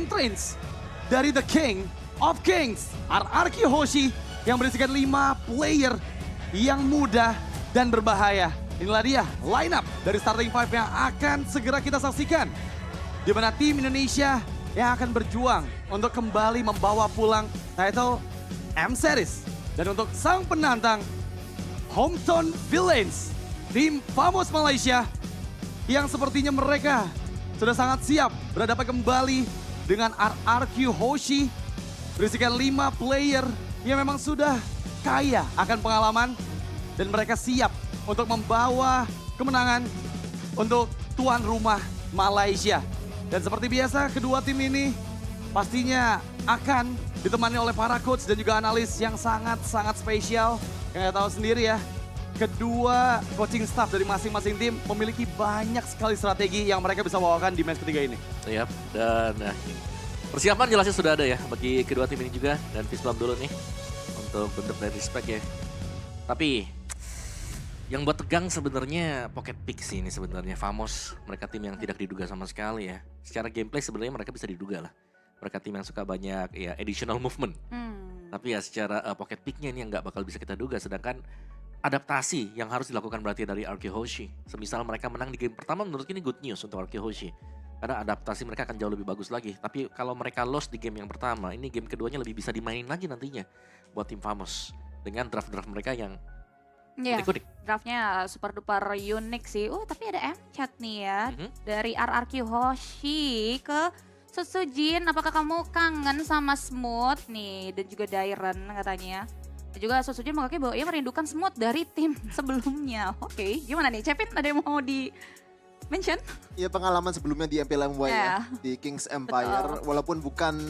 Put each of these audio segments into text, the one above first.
entrance dari The King of Kings, RRQ Hoshi, yang berisikan 5 player yang muda dan berbahaya. Inilah dia line up dari starting five yang akan segera kita saksikan. Di mana tim Indonesia yang akan berjuang untuk kembali membawa pulang title M-Series. Dan untuk sang penantang, Hometown Villains, tim Famous Malaysia, yang sepertinya mereka sudah sangat siap berhadapan kembali dengan RRQ Hoshi. Berisikan 5 player yang memang sudah kaya akan pengalaman. Dan mereka siap untuk membawa kemenangan untuk tuan rumah Malaysia. Dan seperti biasa kedua tim ini pastinya akan ditemani oleh para coach dan juga analis yang sangat-sangat spesial. Yang tahu sendiri ya, kedua coaching staff dari masing-masing tim memiliki banyak sekali strategi yang mereka bisa bawakan di match ketiga ini. Yap, dan persiapan jelasnya sudah ada ya bagi kedua tim ini juga. Dan Fistbump dulu nih untuk bentuk dari respect ya. Tapi yang buat tegang sebenarnya Pocket Pix ini sebenarnya. Famous, mereka tim yang tidak diduga sama sekali ya. Secara gameplay sebenarnya mereka bisa diduga lah. Mereka tim yang suka banyak ya additional movement. Tapi ya secara Pocket Pick-nya ini yang nggak bakal bisa kita duga. Sedangkan adaptasi yang harus dilakukan berarti dari RRQ Hoshi. Semisal mereka menang di game pertama, menurut ini good news untuk RRQ Hoshi. Karena adaptasi mereka akan jauh lebih bagus lagi. Tapi kalau mereka lost di game yang pertama, ini game keduanya lebih bisa dimainin lagi nantinya buat tim Famous. Dengan draft-draft mereka yang unik-unik. Draftnya super duper unik sih. Tapi ada M-chat nih ya. Dari RRQ Hoshi ke Susujin. Apakah kamu kangen sama Smooth nih? Dan juga Dairen katanya. Dan juga Susujin mengakui bahwa ia merindukan Smooth dari tim sebelumnya. Oke, gimana nih? Chevin ada yang mau di mention? Ya pengalaman sebelumnya di MPLMY ya. Di Kings Empire. Walaupun bukan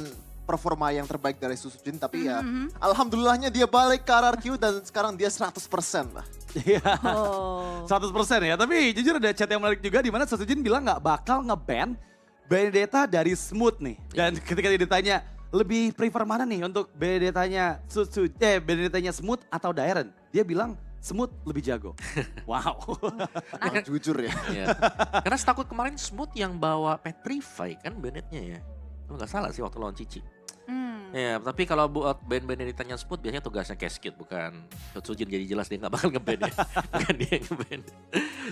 performa yang terbaik dari Susujin, tapi ya alhamdulillahnya dia balik ke RRQ dan sekarang dia 100% lah. Iya, 100% ya. Tapi jujur ada chat yang menarik juga di mana Susujin bilang nggak bakal nge-ban Benedetta dari Smooth nih. Dan ketika dia ditanya, lebih prefer mana nih untuk Benedettanya Benedettanya Smooth atau Dairen? Dia bilang Smooth lebih jago. Wow. Jujur ya. Karena setakut kemarin Smooth yang bawa Petrify kan Benedetnya ya. Kalau nggak salah sih waktu lawan Cici. Ya, tapi kalau buat band-band yang ditanya Smooth biasanya tugasnya casket, bukan Sujin. Jadi jelas dia nggak bakal ngeband ya. Bukan dia yang ngeband.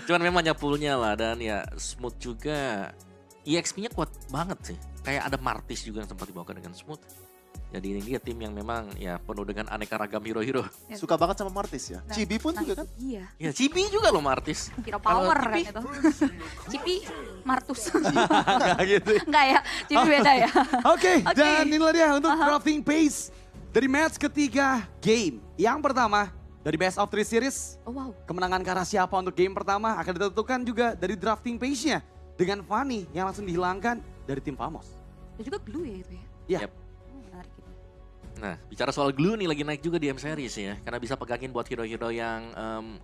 Cuman memang nyapulnya lah, dan ya Smooth juga EXP-nya kuat banget sih. Kayak ada Martis juga yang sempat dibawakan dengan Smooth. Jadi ini dia tim yang memang ya penuh dengan aneka ragam hero-hero. Suka banget sama Martis ya. Cibi pun juga kan? Iya. Ya Cibi juga loh Martis. Hero power kan itu. Cibi Martus. Nggak gitu. Enggak ya, Cibi beda ya. Oke, dan inilah dia untuk drafting pace dari match ketiga game. Yang pertama dari Best of 3 Series. Oh wow. Kemenangan ke arah siapa untuk game pertama akan ditentukan juga dari drafting pace-nya. Dengan Fanny yang langsung dihilangkan dari tim Famous. Dan juga Glue ya itu ya. Iya. Yep. Menarik ini. Nah, bicara soal Glue nih lagi naik juga di M-Series ya. Karena bisa pegangin buat hero-hero yang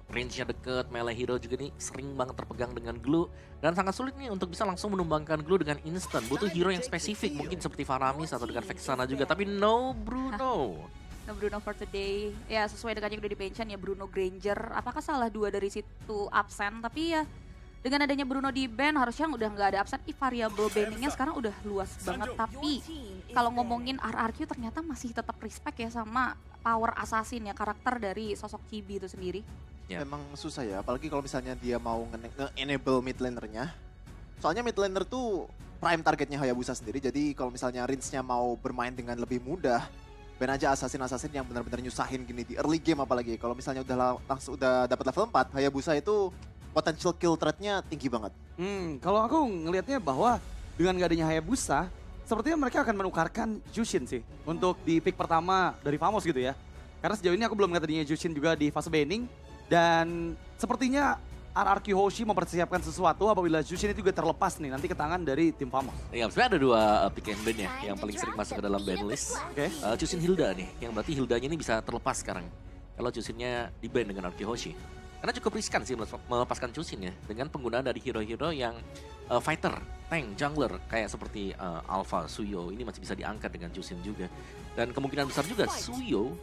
range-nya deket, melee hero juga nih sering banget terpegang dengan Glue. Dan sangat sulit nih untuk bisa langsung menumbangkan Glue dengan instant. Butuh hero yang spesifik, mungkin seperti Faramis atau dengan Vexana juga. Tapi no Bruno. No Bruno for today. Ya sesuai dengan yang udah di-mention ya, Bruno Granger. Apakah salah 2 dari situ absen? Tapi ya dengan adanya Bruno di ban harusnya udah nggak ada absen. Variable banningnya sekarang udah luas banget. Tapi kalau ngomongin RRQ ternyata masih tetap respect ya sama power assassin ya, karakter dari sosok Chibi itu sendiri. Ya. Memang susah ya, apalagi kalau misalnya dia mau nge-enable mid laner-nya. Soalnya mid laner tuh prime targetnya Hayabusa sendiri, jadi kalau misalnya Rince-nya mau bermain dengan lebih mudah, ban aja assassin-assassin yang benar-benar nyusahin gini di early game apalagi. Kalau misalnya langsung udah dapat level 4, Hayabusa itu potential kill threat-nya tinggi banget. Kalau aku ngelihatnya bahwa dengan gak adanya Hayabusa, sepertinya mereka akan menukarkan Jushin sih untuk di pick pertama dari Famous gitu ya. Karena sejauh ini aku belum ngeliat adanya Jushin juga di fase banning. Dan sepertinya RRQ Hoshi mempersiapkan sesuatu apabila Jushin itu juga terlepas nih nanti ke tangan dari tim Famous. Ya, sebenarnya ada 2 pick and ban ya yang paling sering masuk ke dalam ban list. Jushin Hilda nih, yang berarti Hildanya ini bisa terlepas sekarang. Kalau Jushinnya di ban dengan RRQ Hoshi. Karena cukup riskan sih melepaskan Chusin ya, dengan penggunaan dari hero-hero yang fighter, tank, jungler, kayak seperti Alpha, Suyo, ini masih bisa diangkat dengan Chusin juga. Dan kemungkinan besar juga Suyo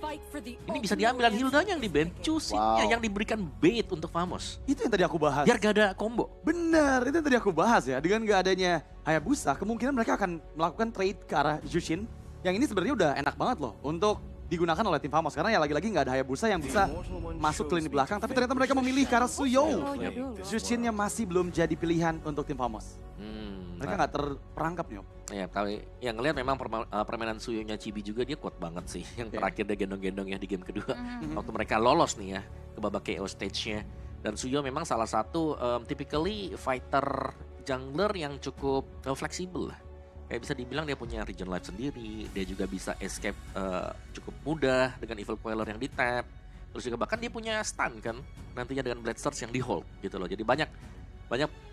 ini bisa diambil dan Hilda yang di-ban, Chusinnya yang diberikan bait untuk Famos. Itu yang tadi aku bahas. Biar gak ada combo. Bener, itu yang tadi aku bahas ya. Dengan gak adanya Hayabusa, kemungkinan mereka akan melakukan trade ke arah Jushin. Yang ini sebenarnya udah enak banget loh untuk digunakan oleh tim Famos. Karena ya lagi-lagi gak ada Hayabusa yang bisa masuk ke lini belakang. Tapi ternyata mereka memilih ke arah Suyo. Jushinnya masih belum jadi pilihan untuk tim Famos. Mereka gak terperangkap nih Om. Ya, kalau yang ngelihat memang permainan Suyo-nya Chibi juga dia kuat banget sih. Yang terakhir dia gendong-gendong ya di game kedua. Waktu mereka lolos nih ya ke babak KO stage-nya. Dan Suyo memang salah satu typically fighter jungler yang cukup fleksibel lah. Kayak bisa dibilang dia punya regen life sendiri. Dia juga bisa escape cukup mudah dengan evil queller yang di tap. Terus juga bahkan dia punya stun kan. Nantinya dengan blade surge yang di hold gitu loh. Jadi banyak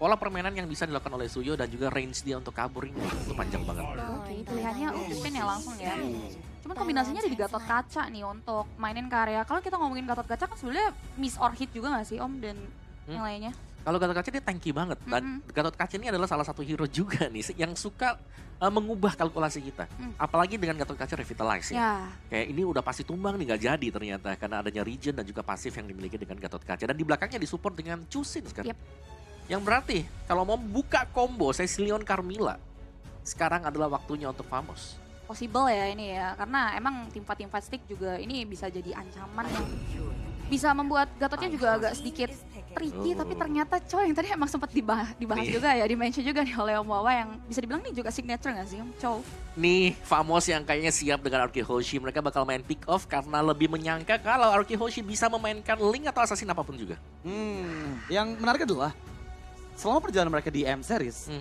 pola permainan yang bisa dilakukan oleh Suyo dan juga range dia untuk kabur ini itu panjang banget. Oke, pilihannya Jushin ya langsung ya. Cuman kombinasinya ada di Gatot Kaca nih untuk mainin ke area. Kalau kita ngomongin Gatot Kaca kan sebenarnya miss or hit juga gak sih Om dan yang lainnya? Kalau Gatot Kaca dia tanky banget dan Gatot Kaca ini adalah salah satu hero juga nih yang suka mengubah kalkulasi kita. Apalagi dengan Gatot Kaca Revitalize ya. Kayak ini udah pasti tumbang nih gak jadi ternyata karena adanya regen dan juga pasif yang dimiliki dengan Gatot Kaca dan di belakangnya disupport dengan Chusin kan. Yang berarti kalau mau buka combo Cecilion Carmilla sekarang adalah waktunya untuk Famos. Possible ya ini ya, karena emang tim fight stick juga ini bisa jadi ancaman yang bisa membuat Gatotnya juga agak sedikit tricky, tapi ternyata Chow yang tadi emang sempat dibahas juga ya, di-mention juga nih oleh Om Wawa yang bisa dibilang nih juga signature gak sih Om Chow? Nih Famos yang kayaknya siap dengan Aoki Hoshi, mereka bakal main pick off karena lebih menyangka kalau Aoki Hoshi bisa memainkan Link atau Assassin apapun juga. Yang menarik adalah selama perjalanan mereka di M Series,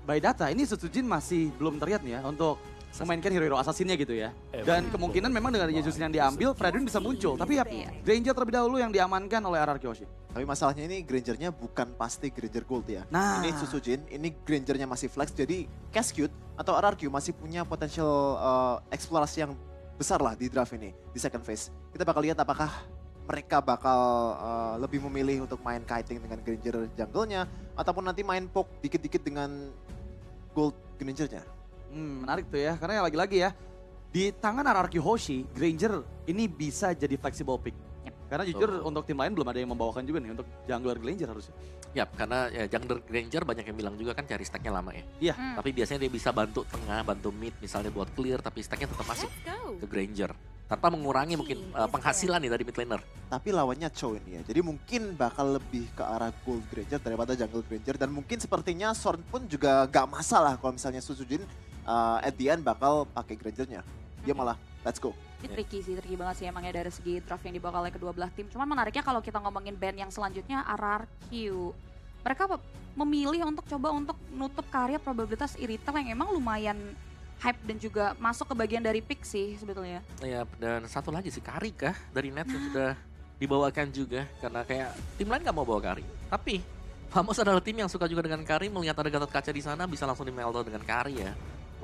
by data ini Sutsujin masih belum terlihat nih ya untuk memainkan hero-hero assassinnya gitu ya. Dan kemungkinan memang dengan adanya Jushin yang diambil, Fredwin bisa muncul. Tapi ya Granger terlebih dahulu yang diamankan oleh RRQ Hoshi. Tapi masalahnya ini Grangernya bukan pasti Granger Gold ya. Nah. Ini Sutsujin, ini Grangernya masih flex, jadi Cascade atau RRQ masih punya potensial eksplorasi yang besar lah di draft ini, di second phase. Kita bakal lihat apakah mereka bakal lebih memilih untuk main kiting dengan Granger jungle-nya ataupun nanti main poke dikit-dikit dengan gold Granger-nya. Menarik tuh ya, karena lagi-lagi ya di tangan RRQ Hoshi, Granger ini bisa jadi flexible pick. Karena jujur untuk tim lain belum ada yang membawakan juga nih untuk jungler Granger harusnya. Ya, karena ya, jungler Granger banyak yang bilang juga kan cari stacknya lama ya. Iya. Tapi biasanya dia bisa bantu tengah, bantu mid misalnya buat clear, tapi stacknya tetap masuk ke Granger. Tanpa mengurangi mungkin penghasilan nih dari mid laner. Tapi lawannya Chow ini ya, jadi mungkin bakal lebih ke arah gold Granger daripada jungle Granger. Dan mungkin sepertinya Sorn pun juga gak masalah kalau misalnya Sutsujin at the end bakal pakai Grangernya. Dia malah let's go. Ini tricky banget sih emangnya dari segi draft yang dibawa oleh kedua belah tim. Cuman menariknya kalau kita ngomongin band yang selanjutnya RRQ. Mereka memilih untuk coba untuk nutup karya probabilitas Irithel yang emang lumayan hype dan juga masuk ke bagian dari pick sih sebetulnya. Ya, dan satu lagi sih Kari kah dari net yang sudah dibawakan juga. Karena kayak tim lain gak mau bawa Kari. Tapi Famos adalah tim yang suka juga dengan Kari, melihat ada Gatot Kaca di sana bisa langsung di-meltdown dengan Kari ya.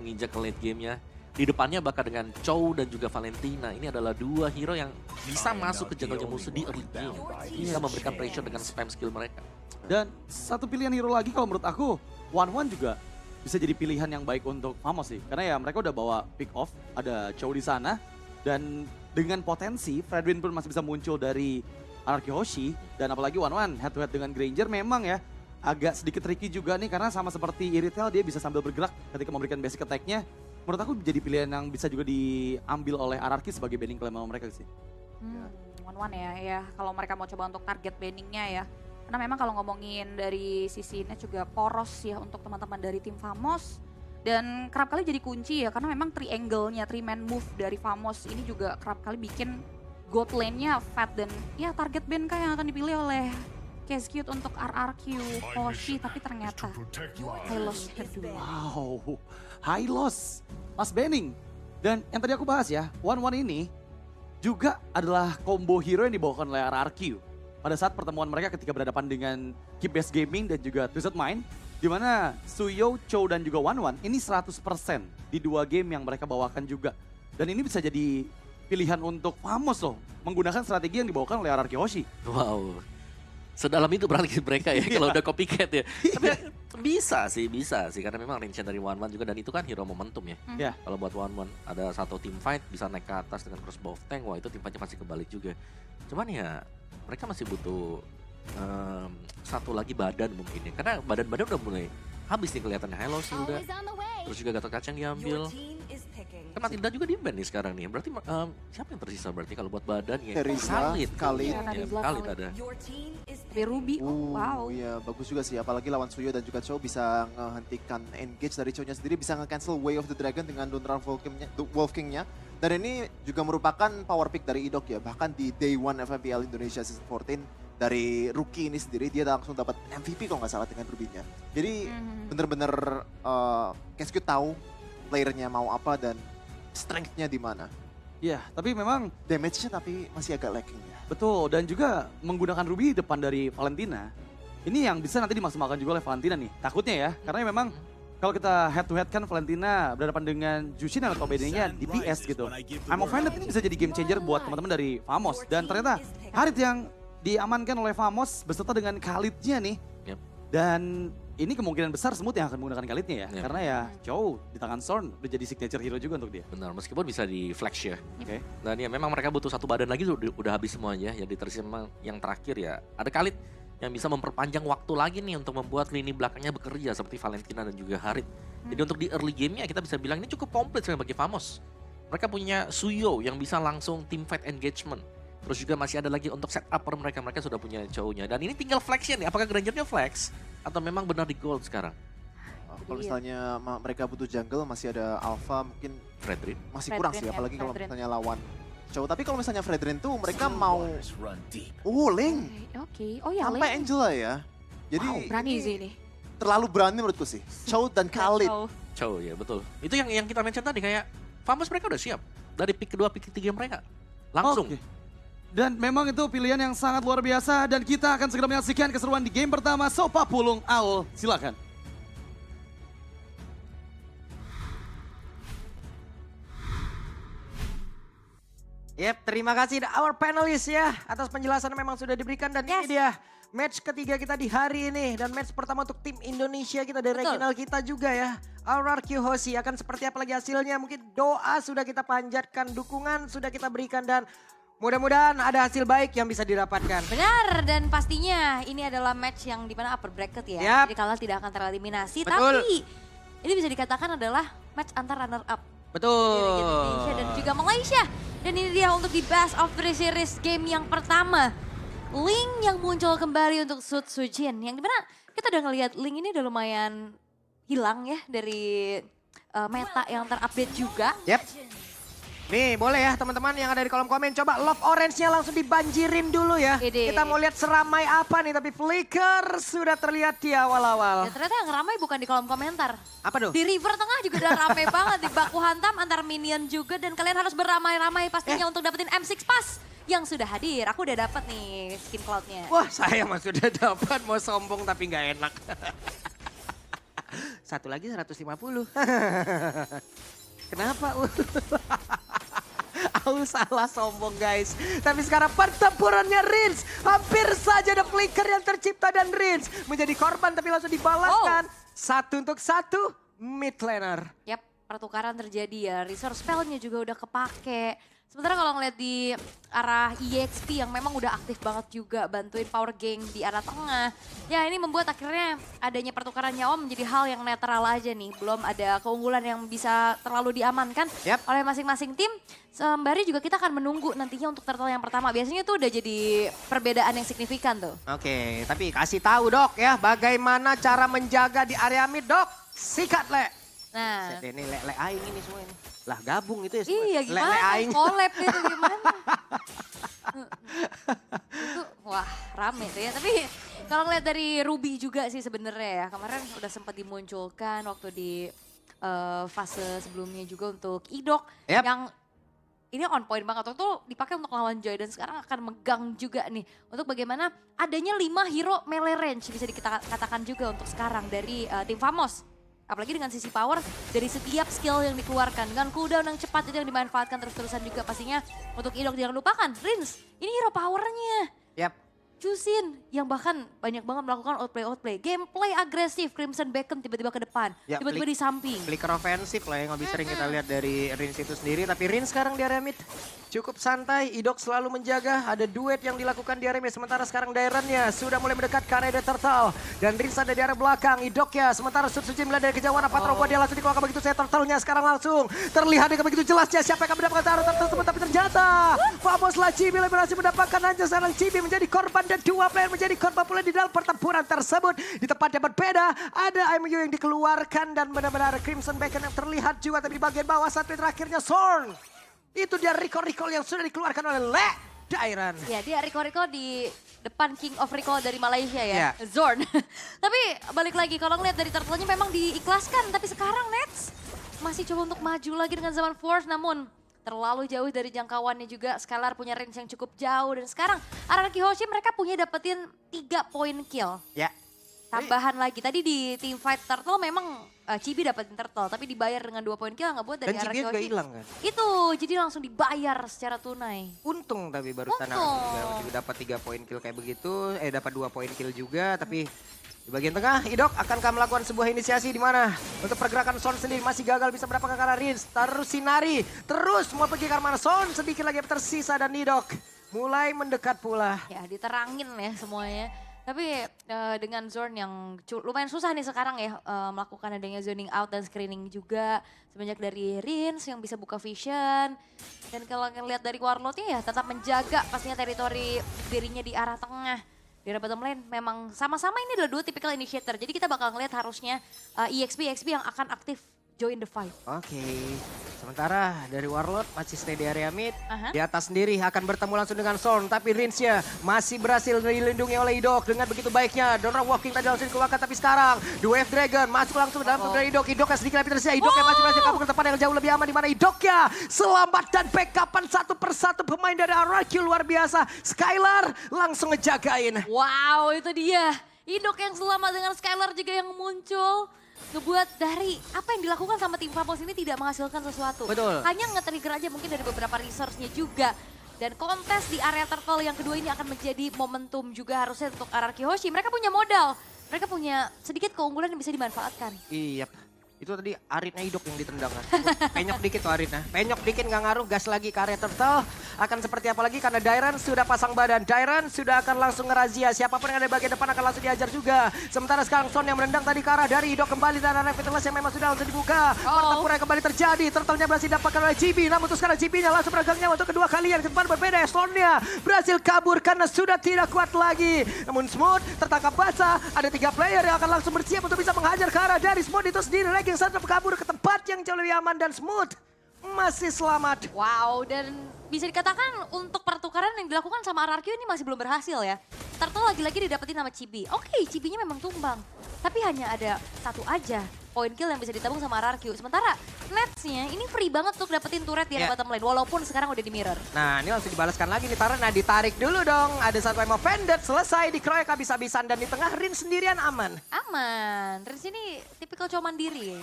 Menginjak ke late gamenya. Di depannya bakal dengan Chow dan juga Valentina. Ini adalah dua hero yang bisa masuk ke jungle musuh di early game. Bisa memberikan pressure dengan spam skill mereka. Dan satu pilihan hero lagi kalau menurut aku, One juga bisa jadi pilihan yang baik untuk Famos sih. Karena ya mereka udah bawa pick off, ada Chow di sana. Dan dengan potensi, Fredwin pun masih bisa muncul dari RRQ Hoshi. Dan apalagi One head to head dengan Granger memang ya agak sedikit tricky juga nih. Karena sama seperti Irithel dia bisa sambil bergerak ketika memberikan basic attack-nya. Menurut aku jadi pilihan yang bisa juga diambil oleh RRQ sebagai banning claim mereka sih. One ya. Kalau mereka mau coba untuk target banningnya ya. Karena memang kalau ngomongin dari sisi net juga poros ya untuk teman-teman dari tim Famos. Dan kerap kali jadi kunci ya karena memang triangle-nya, 3-man move dari Famos ini juga kerap kali bikin gold lane-nya fat. Dan ya target ban kah yang akan dipilih oleh Cascade untuk RRQ Hoshi, tapi ternyata high loss kedua. Wow, high loss, last banning. Dan yang tadi aku bahas ya, One ini juga adalah combo hero yang dibawakan oleh RRQ. Pada saat pertemuan mereka ketika berhadapan dengan Keep Best Gaming dan juga Twisted Mind, di mana Suyo, Chow dan juga One ini 100% di dua game yang mereka bawakan juga. Dan ini bisa jadi pilihan untuk Famos loh, menggunakan strategi yang dibawakan oleh RRQ Hoshi. Wow, sedalam itu berarti mereka ya kalau udah copycat ya. Tapi bisa sih karena memang range dari One juga dan itu kan hero momentum ya. Ya. Kalau buat One ada satu team fight bisa naik ke atas dengan crossbow of tank, wah itu tim fightnya pasti kebalik juga. Cuman ya mereka masih butuh satu lagi badan mungkin ya. Karena badan-badan udah mulai habis nih kelihatannya. Hello Silda, terus juga Gatot Kaca yang diambil. Kan Matilda juga di ban nih sekarang nih. Berarti siapa yang tersisa berarti kalau buat badan ya? Terizla, Khalid. Ya, Khalid ada. Tapi Ruby, wow. Iya bagus juga sih. Apalagi lawan Suyo dan juga Chow bisa menghentikan engage dari Chow-nya sendiri. Bisa nge-cancel Way of the Dragon dengan Donran Wolf King-nya. Dan ini juga merupakan power pick dari Idok ya. Bahkan di Day 1 FMPL Indonesia Season 14. Dari rookie ini sendiri dia langsung dapat MVP kalau nggak salah dengan Ruby-nya. Jadi bener-bener Cascade tahu playernya mau apa dan strength-nya di mana. Iya, tapi memang Damage-nya tapi masih agak lacking ya. betul. Dan juga menggunakan Ruby depan dari Valentina. Ini yang bisa nanti dimaksimalkan juga oleh Valentina nih. Takutnya ya, karena memang kalau kita head to head kan Valentina berhadapan dengan Jushin atau BD-nya DPS gitu. I'm offended ini bisa jadi game changer buat teman-teman dari Famos. Dan ternyata Harit yang diamankan oleh Famos beserta dengan Khalid-nya nih. Yep. Dan ini kemungkinan besar Smooth yang akan menggunakan Khalid-nya ya. Yep. Karena ya Chow di tangan Sorn udah jadi signature hero juga untuk dia. Benar, meskipun bisa di flash ya. Oke. Dan ya memang mereka butuh satu badan lagi udah habis semuanya. Jadi tersisa yang terakhir ya ada Khalid yang bisa memperpanjang waktu lagi nih untuk membuat lini belakangnya bekerja seperti Valentina dan juga Harit. Jadi untuk di early game-nya kita bisa bilang ini cukup komplit sebenarnya bagi Famos. Mereka punya Suyo yang bisa langsung team fight engagement. Terus juga masih ada lagi untuk set upper mereka sudah punya Chow-nya. Dan ini tinggal flex-nya nih, apakah Granger-nya flex atau memang benar di gold sekarang? Kalau misalnya mereka butuh jungle masih ada Alpha mungkin Fredrin. masih kurang sih. Fredrin ya, Apalagi kalau Fredrin. misalnya lawan Chow. Tapi kalau misalnya Fredrin tuh mereka mau... Ling! Oke. Oh ya, Sampai Link. Angela ya. Jadi Berani sih ini. terlalu berani menurutku sih. Chow dan Khalid. Chow ya betul. Itu yang kita mention tadi kayak Famos mereka udah siap. Dari pick kedua, pick ketiga mereka. Langsung. Oke. Dan memang itu pilihan yang sangat luar biasa dan kita akan segera menyaksikan keseruan di game pertama Sopa Pulung Aul. Silakan. Yep, terima kasih our panelists ya atas penjelasan memang sudah diberikan dan ini dia match ketiga kita di hari ini dan match pertama untuk tim Indonesia kita dari Betul. regional kita juga ya. RRQ Hoshi akan seperti apa lagi hasilnya? Mungkin doa sudah kita panjatkan, dukungan sudah kita berikan dan mudah-mudahan ada hasil baik yang bisa didapatkan. Benar, dan pastinya ini adalah match yang di mana upper bracket ya. Yap. Jadi kalian tidak akan tereliminasi, Betul. tapi ini bisa dikatakan adalah match antar runner up. Betul. Dari Indonesia dan juga Malaysia. Dan ini dia untuk di best of 3 series game yang pertama. Link yang muncul kembali untuk Sud Sujin. Yang dimana kita udah ngelihat Link ini udah lumayan hilang ya dari meta yang terupdate juga. Yep. Nih boleh ya teman-teman yang ada di kolom komen coba love orange-nya langsung dibanjirin dulu ya. Ide. Kita mau lihat seramai apa nih tapi Flicker sudah terlihat di awal-awal. Dan ternyata yang ramai bukan di kolom komentar. Apa tuh? Di river tengah juga udah rame banget, di baku hantam antar minion juga dan kalian harus beramai-ramai pastinya untuk dapetin M6 Pass yang sudah hadir. Aku udah dapet nih skin cloud-nya. Wah saya mah sudah dapat mau sombong tapi nggak enak. Satu lagi 150. Kenapa? Aku salah sombong guys. Tapi sekarang pertempurannya Rins. Hampir saja ada flicker yang tercipta dan Rins menjadi korban tapi langsung dibalaskan. Satu untuk satu mid laner. Yap, pertukaran terjadi ya. Resource spell-nya juga udah kepake. Sementara kalau ngeliat di arah EXP yang memang udah aktif banget juga bantuin power gang di arah tengah. Ya ini membuat akhirnya adanya pertukaran nyawa menjadi hal yang netral aja nih. Belum ada keunggulan yang bisa terlalu diamankan oleh masing-masing tim. Sembari juga kita akan menunggu nantinya untuk turtle yang pertama. Biasanya itu udah jadi perbedaan yang signifikan tuh. Oke, tapi kasih tahu dok ya bagaimana cara menjaga di area mid dok. Sikat le. Nah, Set ini le aing ini semua ini. Lah gabung itu ya semua. iya Le gimana? aing. Collab itu gimana? Itu wah rame tuh ya. Tapi kalau ngeliat dari Ruby juga sih sebenarnya ya. Kemarin udah sempat dimunculkan waktu di fase sebelumnya juga untuk Idok. Yep. Yang ini on point banget. Waktu itu dipakai untuk lawan Joy dan sekarang akan megang juga nih. Untuk bagaimana adanya 5 hero melee range bisa dikatakan juga untuk sekarang dari tim Famos. Apalagi dengan sisi power dari setiap skill yang dikeluarkan. Dengan cooldown yang cepat itu yang dimanfaatkan terus-terusan juga pastinya. Untuk Idok jangan lupakan, Rins ini hero powernya. Yap. Chusin yang bahkan banyak banget melakukan outplay. Gameplay agresif, Crimson Beacon tiba-tiba ke depan, Ya, tiba-tiba di samping. Flicker offensif lah yang lebih sering kita lihat dari Rins itu sendiri. Tapi Rins sekarang di area mid cukup santai. Idok selalu menjaga. Ada duet yang dilakukan di area mid. Sementara sekarang Dairennya sudah mulai mendekat ke area The Turtle. Dan Rins ada di area belakang. Idok ya. Sementara Suji melihat dari kejauhan apa terobos dia langsung dikeluarkan begitu saya Turtle-nya sekarang langsung. Terlihat dengan begitu jelasnya siapa yang akan mendapatkan taruh Turtle tersebut. Tapi ternyata Famoslah Chibi berhasil mendapatkan anjir. Sekarang Chibi menjadi korban dan dua player menjadi korban pula di dalam pertempuran tersebut. Di tempat yang berbeda ada MU yang dikeluarkan dan benar-benar Crimson Beacon yang terlihat juga. Tapi di bagian bawah saat terakhirnya Zorn. Itu dia recall yang sudah dikeluarkan oleh Dairen. Ya dia Rico di depan King of Recall dari Malaysia ya, Ya. Zorn. Tapi balik lagi kalau ngeliat dari Turtle-nya memang diikhlaskan. Tapi sekarang Nets masih coba untuk maju lagi dengan Zaman Force namun terlalu jauh dari jangkauannya juga. Scalar punya range yang cukup jauh dan sekarang RRQ Hoshi mereka punya dapetin 3 poin kill. Ya. Tambahan lagi, tadi di team fight Turtle memang Chibi dapetin Turtle, tapi dibayar dengan 2 poin kill nggak buat dari Dan Chibi RRQ juga Hoshi. hilang kan. Itu, jadi langsung dibayar secara tunai. Untung tapi barusan Untung. dapat 3 poin kill kayak begitu. Dapat 2 poin kill juga tapi di bagian tengah, Idok akankah melakukan sebuah inisiasi di mana untuk pergerakan Son sendiri masih gagal bisa mendapatkan arah Rins. Terus Sinari, terus mau pergi ke arah mana Son, sedikit lagi tersisa dan Idok mulai mendekat pula. Ya diterangin ya semuanya. Tapi dengan Zorn yang lumayan susah nih sekarang ya melakukan adanya zoning out dan screening juga. Semenjak dari Rins yang bisa buka vision. Dan kalau ngelihat dari Warlordnya ya tetap menjaga pastinya teritori dirinya di arah tengah. Di arah bottom lane memang sama-sama ini adalah 2 typical initiator. Jadi kita bakal ngelihat harusnya EXP yang akan aktif join the fight. Oke. Sementara dari Warlord masih stay di area mid. Aha. Di atas sendiri akan bertemu langsung dengan Zorn. Tapi Rinsnya masih berhasil dilindungi oleh Idok dengan begitu baiknya. Donor Walking tadi langsung dikeluarkan. Tapi sekarang The Wave Dragon masuk langsung ke dalam tubuh dari Idok. Idok yang sedikit lebih tersisa. Idok yang masih berhasil kabur ke tempat yang jauh lebih aman. Di mana Idok ya selamat dan backupan satu persatu pemain dari RRQ luar biasa. Skylar langsung ngejagain. Wow itu dia. Idok yang selamat dengan Skylar juga yang muncul. Ngebuat dari apa yang dilakukan sama tim Famos ini tidak menghasilkan sesuatu. Betul. Hanya nge-trigger aja mungkin dari beberapa resource-nya juga. Dan kontes di area Turtle yang kedua ini akan menjadi momentum juga harusnya untuk RRQ Hoshi. Mereka punya modal, mereka punya sedikit keunggulan yang bisa dimanfaatkan. Iya. Itu tadi Aritnya Idok yang ditendang kan. Penyok dikit tuh Aritnya. Penyok dikit nggak ngaruh, gas lagi ke area Turtle. Akan seperti apa lagi karena Dairen sudah pasang badan. Dairen sudah akan langsung ngerazia. Siapapun yang ada di bagian depan akan langsung diajar juga. Sementara sekarang Son yang menendang tadi ke arah dari Idok kembali dan arah Vitalitas yang memang sudah langsung dibuka. Pertempuran kembali terjadi. Turtle-nya berhasil didapatkan oleh Chibi. Namun untuk sekarang Chibi-nya langsung beragangnya untuk kedua kalian. Kesempatan berbeda ya. Son-nya berhasil kabur karena sudah tidak kuat lagi. Namun Smooth tertangkap basah. Ada 3 player yang akan langsung bersiap untuk bisa menghajar ke arah dari Smooth itu sendiri. Legging sadar kabur ke tempat yang jauh lebih aman dan Smooth masih selamat. Wow, dan bisa dikatakan untuk pertukaran yang dilakukan sama RRQ ini masih belum berhasil ya. Turtle lagi-lagi didapetin sama Chibi. Oke, Chibinya memang tumbang. Tapi hanya ada satu aja poin kill yang bisa ditabung sama RRQ. Sementara Nets-nya ini free banget untuk dapetin turret di area bottom lane. Walaupun sekarang udah di mirror. Nah ini langsung dibalaskan lagi nih Tara. Nah ditarik dulu dong. Ada satu yang offended. Selesai dikeroyok habis-habisan. Dan di tengah Rin sendirian aman. Aman. Rins ini tipikal cowok mandiri ya.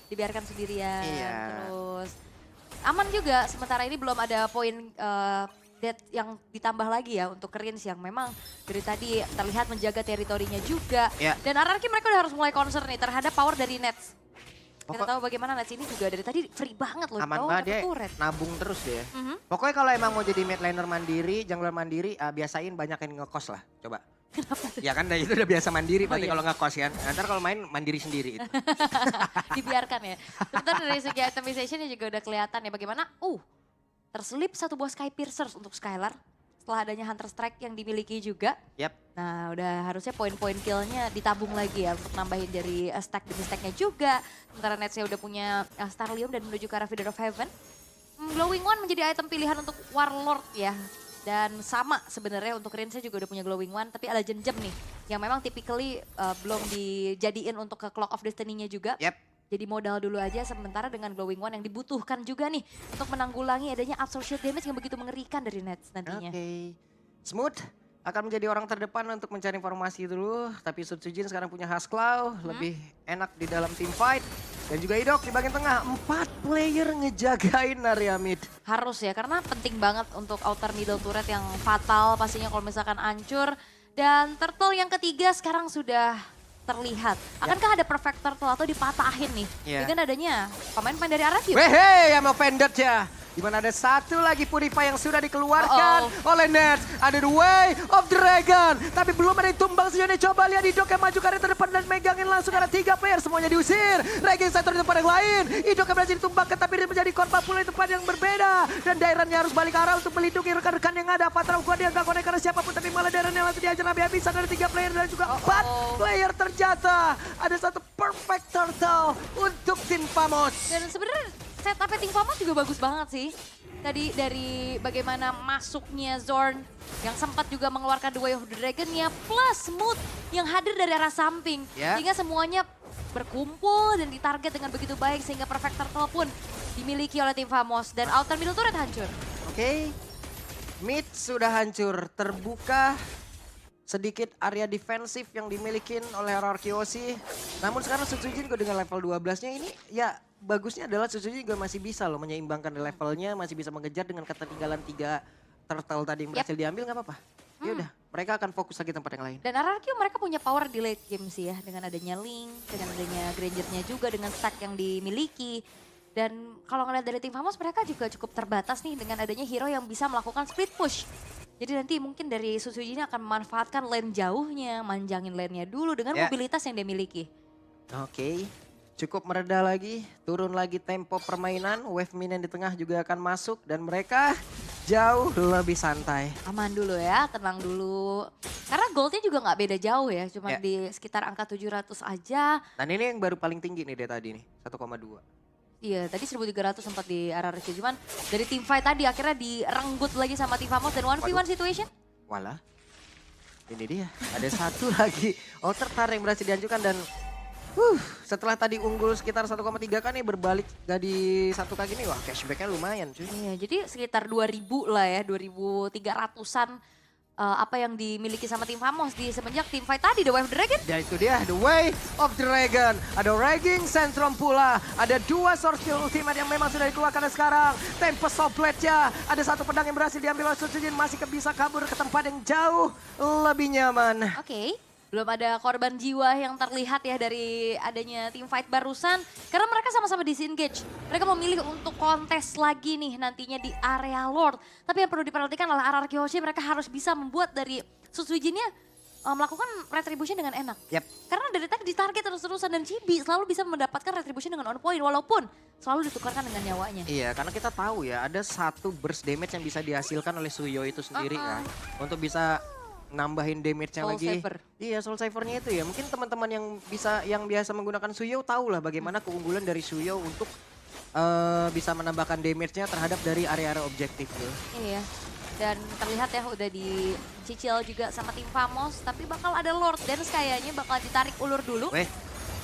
Dibiarkan sendirian. Iya. Terus aman juga. Sementara ini belum ada poin death yang ditambah lagi ya untuk Rins yang memang dari tadi terlihat menjaga teritorinya juga. Ya. Dan RRQ mereka udah harus mulai concern nih terhadap power dari Nets. Kita Pokok- tahu bagaimana Nets ini juga dari tadi free banget loh. Aman Tahu banget dapet dia turret. nabung terus dia. Mhm. Pokoknya kalau emang mau jadi mid laner mandiri, jungler mandiri, biasain banyakin ngekos lah. Coba. Ya kan itu udah biasa mandiri berarti iya. kalau ngekos kan. Ntar kalau main mandiri sendiri. Itu. Dibiarkan ya. Sebentar dari segi itemization juga udah kelihatan ya bagaimana. Terselip satu buah Sky Piercers untuk Skylar. Setelah adanya Hunter Strike yang dimiliki juga. Yap. Nah udah harusnya poin-poin killnya ditabung lagi ya untuk nambahin dari stack demi stacknya juga. Sementara Netsnya udah punya Starlium dan menuju ke arah Feeder of Heaven. Glowing One menjadi item pilihan untuk Warlord ya. Dan sama sebenarnya untuk Rinsnya juga udah punya Glowing One. Tapi ada Jem nih yang memang typically belum dijadiin untuk ke Clock of Destiny-nya juga. Yap. Jadi modal dulu aja sementara dengan Glowing One yang dibutuhkan juga nih untuk menanggulangi adanya absolute damage yang begitu mengerikan dari Nets nantinya. Oke. Smooth akan menjadi orang terdepan untuk mencari informasi dulu. Tapi Sutsujin sekarang punya Hasklaw, lebih enak di dalam team fight. Dan juga Idok di bagian tengah, 4 player ngejagain area mid. Harus ya karena penting banget untuk outer middle turret yang fatal pastinya kalau misalkan hancur. Dan turtle yang ketiga sekarang sudah terlihat. Akankah ada perfect turtle atau dipatahin nih? Ya. Dengan adanya pemain-pemain dari RRQ. Wehe, yang offended ya. Di mana ada satu lagi Purify yang sudah dikeluarkan oleh Nets. Ada The Way of Dragon. Tapi belum ada yang tumbang sejauh ini. Coba lihat Idok yang maju ke terdepan dan megangin langsung karena 3 player. Semuanya diusir. Raging center di tempat yang lain. Idok yang berhasil ditumbangkan tapi dia menjadi korban pula di tempat yang berbeda. Dan Dairannya harus balik arah untuk melindungi rekan-rekan yang ada. Patrol gua dia gak konek karena siapapun. Tapi malah Dairannya langsung diajar habis-habisan dari 3 player. Dan juga 4 player terjatuh. Ada satu perfect turtle untuk tim Famos. Dan sebenarnya setupnya Tim Famos juga bagus banget sih. Tadi dari bagaimana masuknya Zorn yang sempat juga mengeluarkan The Way of the Dragon-nya plus Smooth yang hadir dari arah samping. Sehingga semuanya berkumpul dan ditarget dengan begitu baik sehingga perfect turtle pun dimiliki oleh Tim Famos. Dan outer middle turret hancur. Oke, mid sudah hancur, terbuka sedikit area defensif yang dimiliki oleh RRQ. Namun sekarang Sutsujin juga dengan level 12-nya ini ya bagusnya adalah Sutsujin juga masih bisa loh menyeimbangkan levelnya, masih bisa mengejar dengan ketertinggalan 3 turtle tadi yang berhasil diambil nggak apa-apa. Ya udah, mereka akan fokus lagi tempat yang lain. Dan RRQ mereka punya power di late game sih ya. Dengan adanya Link, dengan adanya Granger-nya juga, dengan stack yang dimiliki. Dan kalau ngeliat dari Tim Famos mereka juga cukup terbatas nih dengan adanya hero yang bisa melakukan split push. Jadi nanti mungkin dari Sutsujin akan memanfaatkan lane jauhnya, manjangin lane-nya dulu dengan mobilitas yang dia miliki. Oke, cukup mereda lagi, turun lagi tempo permainan, wave minion di tengah juga akan masuk dan mereka jauh lebih santai. Aman dulu ya, tenang dulu. Karena goldnya juga nggak beda jauh ya, cuma di sekitar angka 700 aja. Dan ini yang baru paling tinggi nih dari tadi nih, 1,2. Iya, tadi 1.300 sempat di RRQ. Cuman dari tim fight tadi akhirnya direnggut lagi sama Tim Famos dan 1v1 situation. Walah, ini dia. Ada satu lagi outer tar yang berhasil diajukan dan setelah tadi unggul sekitar 1,3 kan nih berbalik jadi 1 kali ini. Wah, cashbacknya lumayan cuy. Iya, jadi sekitar 2.000 lah ya, 2.300-an apa yang dimiliki sama Tim Famos di semenjak tim fight tadi, The Way of the Dragon. Ya itu dia, The Way of the Dragon. Ada Raging Centrum pula. Ada 2 source skill ultimate yang memang sudah dikeluarkan sekarang. Tempest of Blade-nya. Ada 1 pedang yang berhasil diambil oleh Sutsujin. Masih bisa kabur ke tempat yang jauh lebih nyaman. Oke. Belum ada korban jiwa yang terlihat ya dari adanya tim fight barusan. Karena mereka sama-sama disengage. Mereka memilih untuk kontes lagi nih nantinya di area Lord. Tapi yang perlu diperhatikan adalah RRQ Hoshi mereka harus bisa membuat dari Sutsujinnya melakukan retribution dengan enak. Karena dari tadi ditarget terus-terusan dan Chibi selalu bisa mendapatkan retribution dengan on point. Walaupun selalu ditukarkan dengan nyawanya. Iya, karena kita tahu ya ada 1 burst damage yang bisa dihasilkan oleh Suyo itu sendiri kan. Untuk bisa nambahin damage-nya lagi. Saver. Iya, Soul Saver-nya itu ya. Mungkin teman-teman yang biasa menggunakan Suyo tahu lah bagaimana keunggulan dari Suyo untuk bisa menambahkan damage-nya terhadap dari area-area objektif tuh. Iya. Dan terlihat ya udah dicicil juga sama Tim Famos, tapi bakal ada Lord Dance kayaknya bakal ditarik ulur dulu.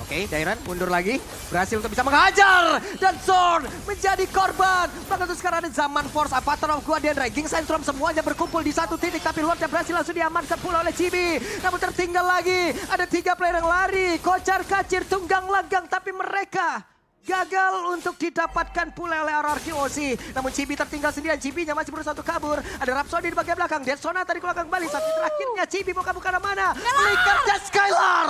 Oke, Dairan mundur lagi, berhasil untuk bisa menghajar dan Zorn menjadi korban. Maka itu sekarang ada Zaman Force, Avatar of Guardian, Raging Centrum semuanya berkumpul di satu titik. Tapi Lordnya berhasil langsung diamankan pula oleh Chibi. Namun tertinggal lagi, ada 3 player yang lari, kocar kacir, tunggang langgang. Tapi mereka gagal untuk didapatkan pula oleh RRQ Osi. Namun Chibi tertinggal sendirian, Chibi-nya masih berusaha untuk kabur. Ada Rhapsody di bagian belakang, Dead Sonata di belakang kembali. Saat terakhirnya Chibi mau kabur ke mana? Flickernya Skylar!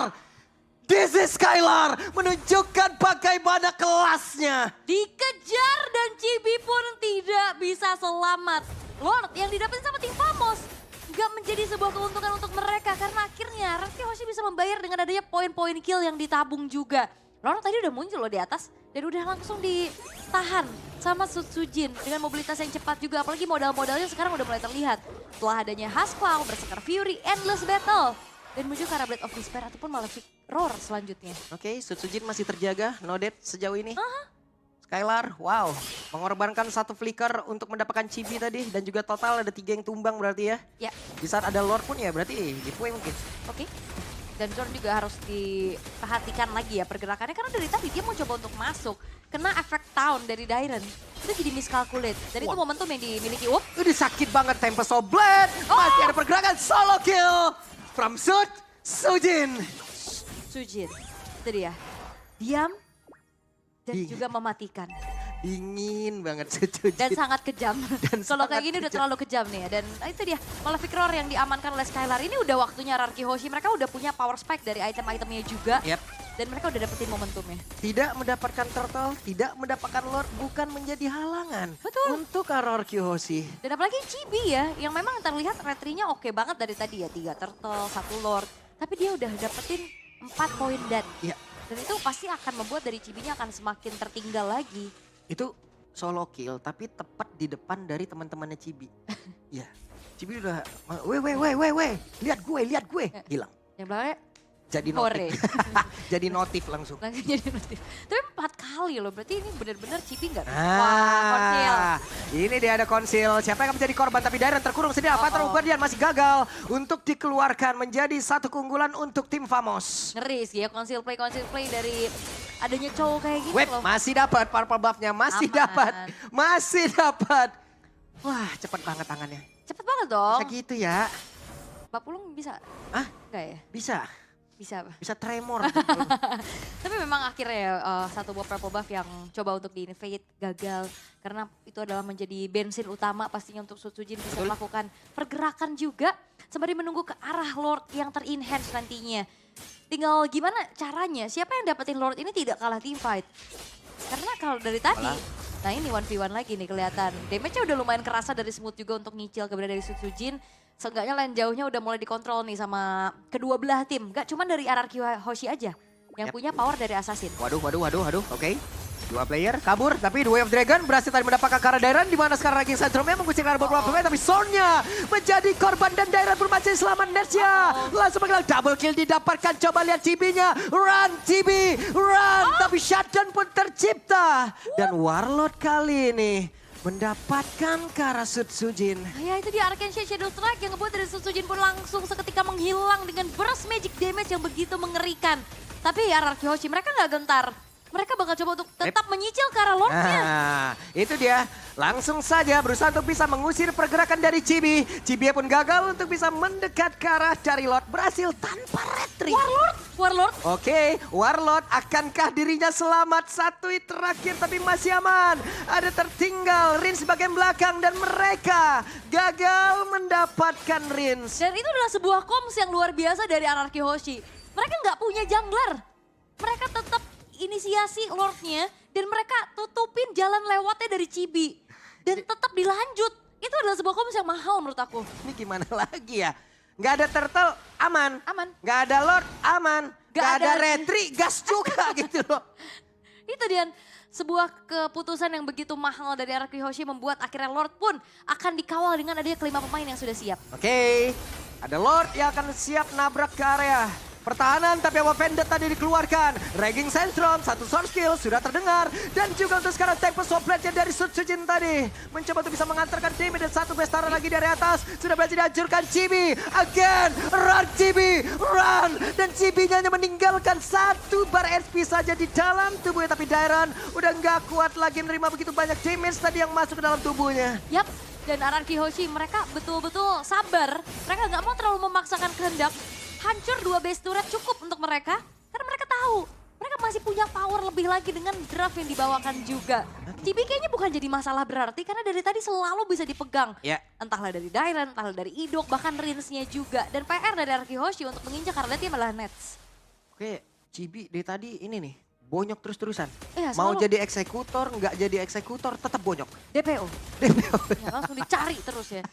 This is Skylar menunjukkan bagaimana kelasnya. Dikejar dan Chibi pun tidak bisa selamat. Lord yang didapetin sama Tim Famos gak menjadi sebuah keuntungan untuk mereka. Karena akhirnya RRQ Hoshi bisa membayar dengan adanya poin-poin kill yang ditabung juga. Lord tadi udah muncul loh di atas dan udah langsung ditahan sama Sutsujin dengan mobilitas yang cepat juga. Apalagi modal-modalnya sekarang udah mulai terlihat. Setelah adanya Hasclaw, Berserker Fury, Endless Battle. Dan menuju ke arah Blade of Despair ataupun Malefic Roar selanjutnya. Oke, Sutsujin masih terjaga, no death sejauh ini. Skylar, wow, mengorbankan 1 flicker untuk mendapatkan Chibi tadi. Dan juga total ada 3 yang tumbang berarti ya. Ya. Di saat ada Lord pun ya berarti giveaway mungkin. Oke. Dan Zorn juga harus diperhatikan lagi ya pergerakannya. Karena dari tadi dia mau coba untuk masuk. Kena efek Town dari Dairen. Itu jadi miscalculate. Dan itu momentum yang dimiliki Up. Ini sakit banget Tempest of Blade. Masih ada pergerakan solo kill. From Sutsujin. Sujin. Itu dia. Diam dan juga mematikan. Dingin banget Sutsujin. Dan sangat kejam. Kalau kayak sangat gini udah kejam. terlalu kejam nih ya. Dan itu dia, malah Victor yang diamankan oleh Skylar. Ini udah waktunya Ararki Hoshi. Mereka udah punya power spike dari item-itemnya juga. Yap. Dan mereka udah dapetin momentumnya. Tidak mendapatkan turtle, tidak mendapatkan lord bukan menjadi halangan. Betul. Untuk Ararki Hoshi. Dan apalagi Chibi ya, yang memang terlihat retrinya oke banget dari tadi ya. 3 turtle, 1 lord. Tapi dia udah dapetin 4 poin dead. Iya. Dan itu pasti akan membuat dari Chibinya akan semakin tertinggal lagi. Itu solo kill tapi tepat di depan dari teman-temannya Chibi. Iya. Chibi udah, weh, lihat gue, hilang. Yang belakangnya Jadi Hore. notif. Jadi notif langsung. langsung jadi notif. Tapi 4 kali loh, berarti ini benar-benar Chibi nggak? Wah, konsil. Ini dia ada konsil. Siapa yang akan menjadi korban? Tapi Dairon terkurung sedia. Fatal Guardian masih gagal untuk dikeluarkan menjadi satu keunggulan untuk tim Famos. Ngeri sih ya konsil play dari adanya cowok kayak gitu Web loh. masih dapat purple buff-nya, masih Aman. dapat. Wah, cepet banget tangannya. Cepet banget dong. Bisa gitu ya. Mbak Pulung bisa? Hah? Enggak ya? Bisa. Bisa apa? Bisa tremor. Tapi memang akhirnya ya, satu buah purple buff yang coba untuk di-invade gagal. Karena itu adalah menjadi bensin utama pastinya untuk Sutsujin bisa melakukan pergerakan juga. Sembari menunggu ke arah Lord yang ter-enhance nantinya. Tinggal gimana caranya, siapa yang dapetin Lord ini tidak kalah team fight. Karena kalau dari tadi, nah ini 1v1 lagi nih kelihatan. Damage-nya udah lumayan kerasa dari Smooth juga untuk nyicil keberadaan dari Sutsujin. Seenggaknya lane jauhnya udah mulai dikontrol nih sama kedua belah tim. Gak cuma dari Ararki Hoshi aja yang punya power dari Assassin. Waduh. Oke. 2 player kabur, tapi The Way of Dragon berhasil tadi mendapatkan Kara Dairon, di mana sekarang ranking Centrumnya mengguncang beberapa pemain, tapi Zornya menjadi korban dan Dairon pun masih selamat Netsnya. Langsung menghilang double kill didapatkan, coba lihat Chibi-nya. Run Chibi, run. Tapi shutdown pun tercipta. Dan Warlord kali ini mendapatkan Kara Sutsujin. Ya itu dia Arcane Shadow Strike yang ngebuat dari Sutsujin pun langsung seketika menghilang dengan burst magic damage yang begitu mengerikan. Tapi Ararki Hoshi mereka nggak gentar. Mereka bakal coba untuk tetap menyicil ke arah Lordnya. Nah, itu dia. Langsung saja berusaha untuk bisa mengusir pergerakan dari Chibi. Chibi pun gagal untuk bisa mendekat ke arah dari Lord. Berhasil tanpa retri. Warlord. Oke, Warlord akankah dirinya selamat? Satu hit terakhir tapi masih aman. Ada tertinggal Rins bagian belakang dan mereka gagal mendapatkan Rins. Dan itu adalah sebuah comms yang luar biasa dari Ararki Hoshi. Mereka nggak punya jungler. Mereka tetap inisiasi Lordnya dan mereka tutupin jalan lewatnya dari Chibi. Dan tetap dilanjut. Itu adalah sebuah comms yang mahal menurut aku. Ini gimana lagi ya? Nggak ada turtle, aman. Aman. Nggak ada Lord, aman. Nggak Nggak ada ada- retri, gas juga gitu loh. Itu dia sebuah keputusan yang begitu mahal dari Ararki Hoshi membuat akhirnya Lord pun akan dikawal dengan adanya kelima pemain yang sudah siap. Oke, ada Lord yang akan siap nabrak ke area pertahanan, tapi Awa Vendetta tadi dikeluarkan. Ragging Sandstrom, satu source kill sudah terdengar. Dan juga untuk sekarang Tempest Swordblade dari Sutsujin tadi. Mencoba untuk bisa mengantarkan damage dan satu bestara lagi dari atas. Sudah berhasil dihancurkan Chibi. Again, run Chibi, run. Dan Chibi-nya hanya meninggalkan satu bar SP saja di dalam tubuhnya. Tapi Dairon udah nggak kuat lagi menerima begitu banyak damage tadi yang masuk ke dalam tubuhnya. Yap, dan Ararki Hoshi mereka betul-betul sabar. Mereka nggak mau terlalu memaksakan kehendak. Hancur 2 base turret cukup untuk mereka. Karena mereka tahu mereka masih punya power lebih lagi dengan draft yang dibawakan juga. Chibi kayaknya bukan jadi masalah berarti karena dari tadi selalu bisa dipegang. Ya. Entahlah dari Dairon, entahlah dari Idok, bahkan Rinsnya juga. Dan PR dari Ararki Hoshi untuk menginjak karena dia malah Nets. Oke, Chibi dari tadi ini nih. Bonyok terus-terusan. Iya, Mau selalu. jadi eksekutor, nggak jadi eksekutor, tetap bonyok. DPO. Ya, langsung dicari terus ya.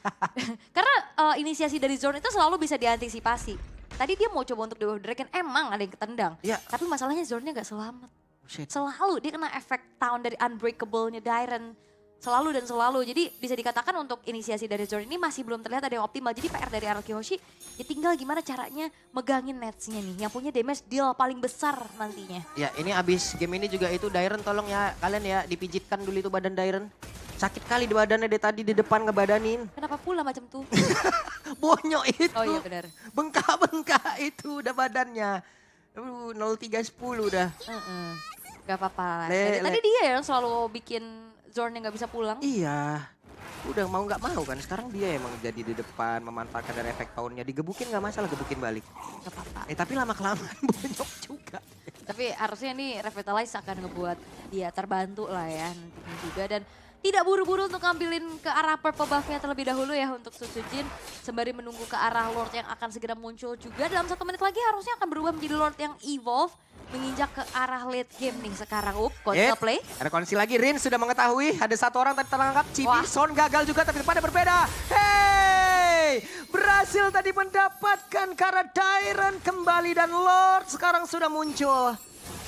Karena inisiasi dari Zorn itu selalu bisa diantisipasi. Tadi dia mau coba untuk The Way of Dragon, emang ada yang ketendang. Iya. Tapi masalahnya Zornnya gak selamat. Shit. Selalu dia kena efek tahun dari Unbreakable-nya Dairon. Selalu dan selalu. Jadi bisa dikatakan untuk inisiasi dari Zorn ini masih belum terlihat ada yang optimal. Jadi PR dari Ararki Hoshi ya tinggal gimana caranya megangin nets-nya nih. Yang punya damage deal paling besar nantinya. Ya ini abis game ini juga itu Dairon tolong ya kalian ya dipijitkan dulu itu badan Dairon. Sakit kali di badannya dia tadi di depan ngebadanin. Kenapa pula macam tuh? Bonyok itu. Oh iya benar. Bengkak-bengkak itu udah badannya. 0310 udah. Gak apa-apa lah. Le- Tadi dia yang selalu bikin Zorn yang gak bisa pulang. Iya. Udah mau nggak mau kan sekarang dia emang jadi di depan memanfaatkan dari efek tahunnya. Digebukin nggak masalah, gebukin balik. Gak apa-apa. Tapi lama-kelamaan bonyok juga. Tapi harusnya ini Revitalize akan ngebuat dia terbantu lah ya nantinya juga. Dan tidak buru-buru untuk ngambilin ke arah purple buff-nya terlebih dahulu ya untuk Susujin. Sembari menunggu ke arah Lord yang akan segera muncul juga. Dalam 1 menit lagi harusnya akan berubah menjadi Lord yang evolve. Menginjak ke arah late game nih sekarang. Konsil play. Ada kondisi lagi, Rin sudah mengetahui ada 1 orang tadi terangkap. Cibi, Wah. Son gagal juga tapi pada berbeda. Hey! Berhasil tadi mendapatkan Kara Tyrant kembali dan Lord sekarang sudah muncul.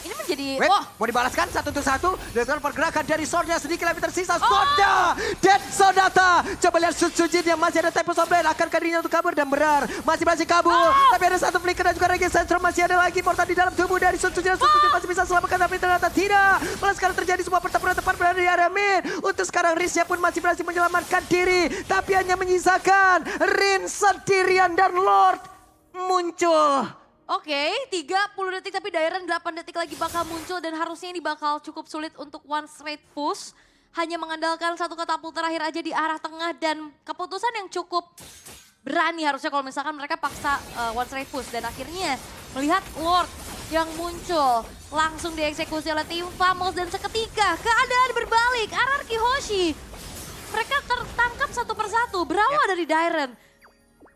Ini menjadi, Wait, wah mau dibalaskan 1 untuk 1. Dan sekarang pergerakan dari Swordnya sedikit lebih tersisa. Swordnya, Dead Sonata. Coba lihat Sujin yang masih ada Tempest of Blade. Akankah dirinya untuk kabur dan berar. Masih berhasil kabur. Tapi ada 1 flicker dan juga Regen Sentrum. Masih ada lagi portal di dalam tubuh dari Sujin. Sujin masih bisa selamatkan tapi ternyata tidak. Malah sekarang terjadi sebuah pertempuran tepat berada di area mid. Untuk sekarang Rinsnya pun masih berhasil menyelamatkan diri. Tapi hanya menyisakan Rin sendirian dan Lord muncul. Oke, 30 detik tapi Dairen 8 detik lagi bakal muncul dan harusnya ini bakal cukup sulit untuk one straight push. Hanya mengandalkan 1 katapult terakhir aja di arah tengah dan keputusan yang cukup berani harusnya kalau misalkan mereka paksa one straight push. Dan akhirnya melihat Lord yang muncul langsung dieksekusi oleh tim Famos dan seketika keadaan berbalik. RRQ Hoshi, mereka tertangkap 1 persatu berawal dari Dairen.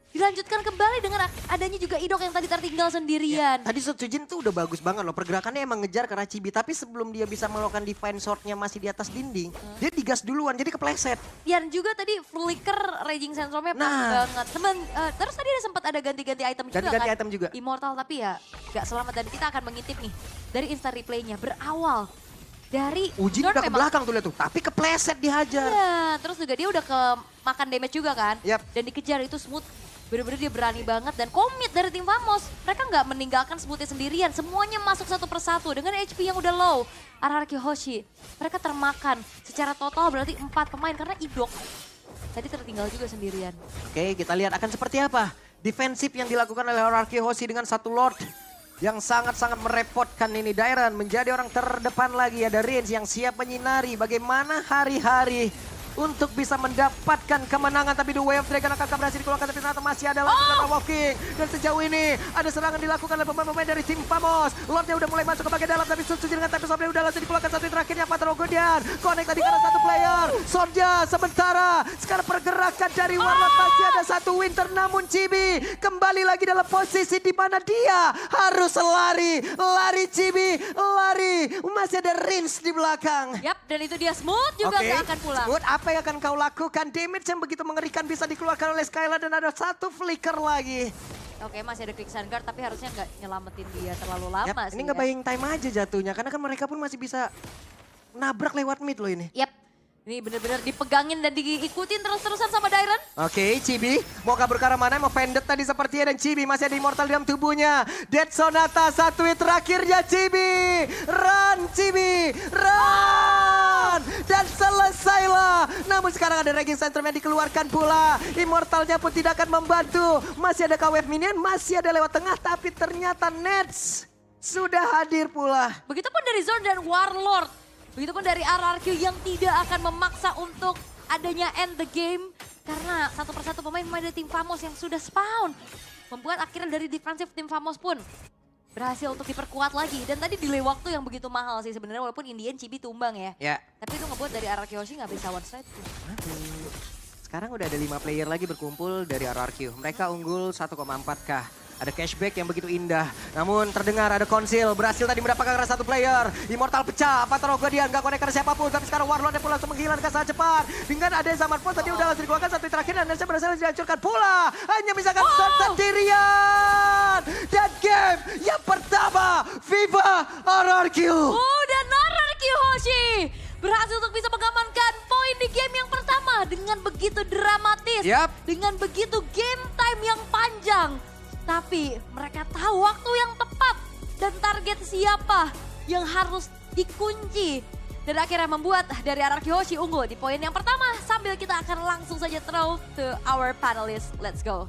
Dilanjutkan kembali dengan adanya juga Idok yang tadi tertinggal sendirian. Tadi Sujin tuh udah bagus banget loh. Pergerakannya emang ngejar ke arah Chibi. Tapi sebelum dia bisa melakukan defense swordnya masih di atas dinding. Dia digas duluan jadi kepleset. Dan juga tadi flicker Raging Sandstorm-nya pas banget. Terus tadi ada sempat ada ganti-ganti item juga Ganti-ganti kan. item juga. Immortal tapi ya gak selamat. Dan kita akan mengintip nih dari instant replaynya. Berawal dari Ujin Zord udah ke memang- belakang tuh lihat tuh. Tapi kepleset dihajar. Iya, terus juga dia udah ke makan damage juga kan. Yap. Dan dikejar itu Smooth. Bener-bener dia berani banget dan komit dari tim Famos. Mereka nggak meninggalkan Smoothnya sendirian. Semuanya masuk 1 persatu dengan HP yang udah low. RRQ Hoshi, mereka termakan. Secara total berarti 4 pemain karena Idok tadi tertinggal juga sendirian. Oke, kita lihat akan seperti apa. Defensif yang dilakukan oleh RRQ Hoshi dengan 1 Lord. Yang sangat-sangat merepotkan ini. Dairen menjadi orang terdepan lagi. Ada Rins yang siap menyinari bagaimana hari-hari untuk bisa mendapatkan kemenangan. Tapi The Way of Dragon akan berhasil dikeluarkan. Tapi ternyata masih ada lagi Walking. Dan sejauh ini ada serangan dilakukan oleh pemain-pemain dari tim Famos. Lordnya udah mulai masuk ke bagian dalam. Tapi Sujin dengan Tempest of Blade udah langsung dikeluarkan. 1 terakhirnya Patro Godian. Connect tadi karena 1 player. Sonja sementara. Sekarang pergerakan dari Warlord masih ada 1 Winter. Namun Chibi kembali lagi dalam posisi di mana dia harus lari. Lari Chibi, lari. Masih ada Rins di belakang. Yap, dan itu dia Smooth juga Oke, nggak akan pulang. Smooth, apa yang akan kau lakukan? Damage yang begitu mengerikan bisa dikeluarkan oleh Skylar dan ada 1 flicker lagi. Oke, masih ada Quicksand Guard tapi harusnya nggak nyelamatin dia terlalu lama Yap, sih. ini ya. ngebayang time aja jatuhnya karena kan mereka pun masih bisa nabrak lewat mid loh ini. Yap, ini bener-bener dipegangin dan diikutin terus-terusan sama Dairen. Oke, Chibi mau kabur ke arah mana? Mau Vended tadi sepertinya dan Chibi masih ada immortal dalam tubuhnya. Dead Sonata 1 hit terakhirnya Chibi. Run Chibi, run! Dan selesailah. Namun sekarang ada Raging Centrum yang dikeluarkan pula. Immortalnya pun tidak akan membantu. Masih ada KWF Minion, masih ada lewat tengah. Tapi ternyata Nets sudah hadir pula. Begitupun dari Zord dan Warlord. Begitupun dari RRQ yang tidak akan memaksa untuk adanya end the game. Karena 1 persatu pemain dari tim Famos yang sudah spawn. Membuat akhirnya dari defensif tim Famos pun berhasil untuk diperkuat lagi. Dan tadi delay waktu yang begitu mahal sih sebenarnya walaupun Indian Chibi tumbang ya. Ya. Tapi itu ngebuat dari RRQ Hoshi nggak bisa one straight. Sekarang udah ada 5 player lagi berkumpul dari RRQ. Mereka unggul 1,4K. Ada cashback yang begitu indah. Namun terdengar ada konsil. Berhasil tadi mendapatkan satu player. Immortal pecah. Patro Guardian gak konek karena siapapun. Tapi sekarang Warlord pun langsung menghilang ke sangat cepat. Dengan ada zaman pun tadi udah langsung dikeluarkan 1 terakhir. Dan Nesha berhasil dihancurkan pula. Hanya misalkan Zord sendirian. Dan game yang pertama. Viva RRQ. Dan RRQ Hoshi berhasil untuk bisa mengamankan poin di game yang pertama. Dengan begitu dramatis. Yap. Dengan begitu game time yang panjang. Tapi mereka tahu waktu yang tepat dan target siapa yang harus dikunci. Dan akhirnya membuat dari RRQ Hoshi unggul di poin yang pertama. Sambil kita akan langsung saja throw to our panelists. Let's go.